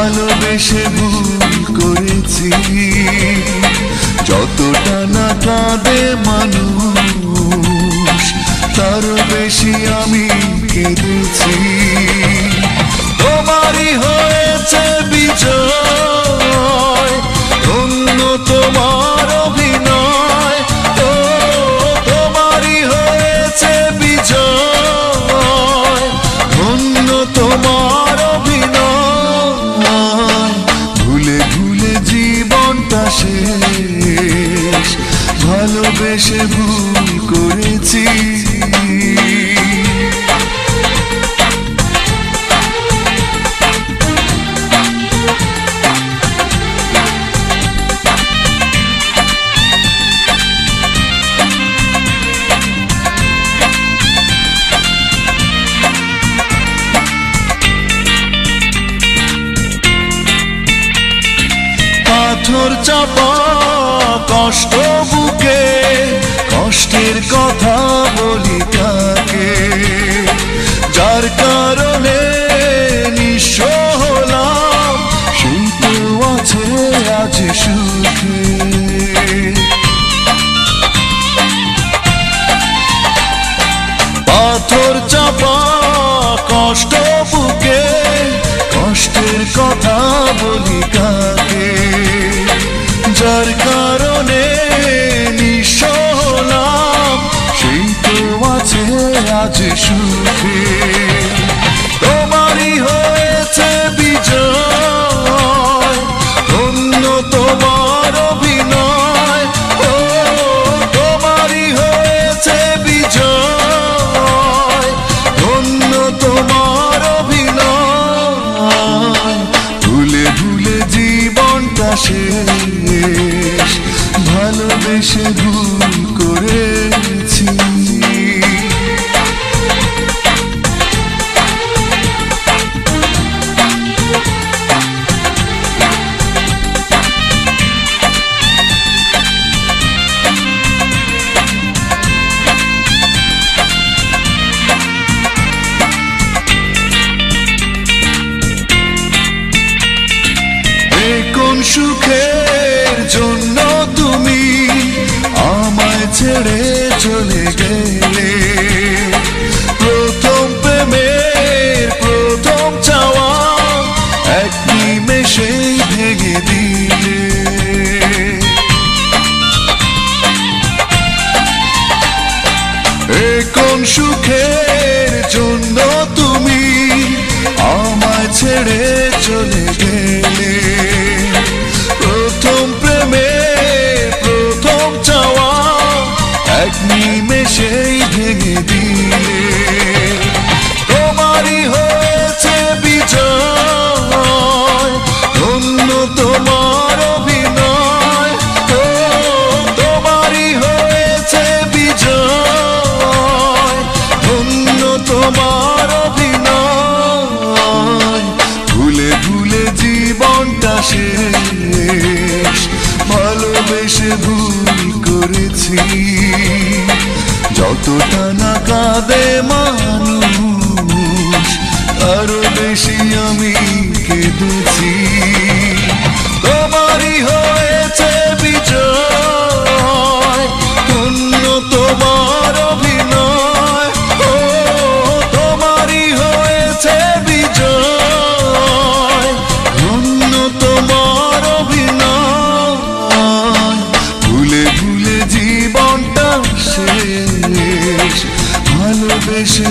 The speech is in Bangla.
ভালোবেসে ভুল করেছি, যতটা না কাঁদে মানুষ তারও বেশি আমি কেঁদেছি। তোমারই হয়েছে বিজয়, ধন্য তোমার অভিনয়। ও তোমারই হয়েছে বিজয়, ধন্য তোমার অভিনয়। ভুলে ভুলে জীবনটা শেষ, ভালোবেসে ভুল করেছি। পাথর চাপা কষ্ট বুকে, কষ্টের কথা বলি কাকে, যার কারণে নিঃস্ব হলাম সেই তো আছে আজ সুখে। পাথর চাপা কষ্ট বুকে, কষ্টের কথা বলি কাকে, যার কারণে নিঃস্ব হলাম সেই তো আছে আজ সুখে। তোমারই হয়েছে বিজয়, ধন্য তোমার অভিনয়। ও তোমারই হয়েছে বিজয়, ধন্য তোমার অভিনয়। ভুলে ভুলে জীবনটা শেষ, ভালোবেসে ভুল করেছি। কোন সুখের জন্য তুমি আমায় ছেড়ে চলে গেলে, প্রথম প্রেমের প্রথম চাওয়া এক নিমেষেই ভেঙে দিলে। কোন সুখের জন্য তুমি আমায় ছেড়ে চলে গেলে, প্রথম প্রেমের প্রথম চাওয়া এক নিমেষেই ভেঙে দিলে। তোমারই হয়েছে বিজয়, ধন্য তোমার অভিনয়। ও তোমারই হয়েছে বিজয়, ধন্য তোমার অভিনয়। ভুলে ভুলে জীবনটা শেষ, ভালোবেসে ভুল করেছি, যতটা না কাঁদে মানুষ আরো বেশি আমি কেঁদেছি। তোমারই হয়েছে বিজয়, ধন্য তোমার অভিনয়। ও তোমারই হয়েছে বিজয়, ধন্য তোমার অভিনয়। ভুলে ভুলে জীবনটা শেষ, ভালোবেসে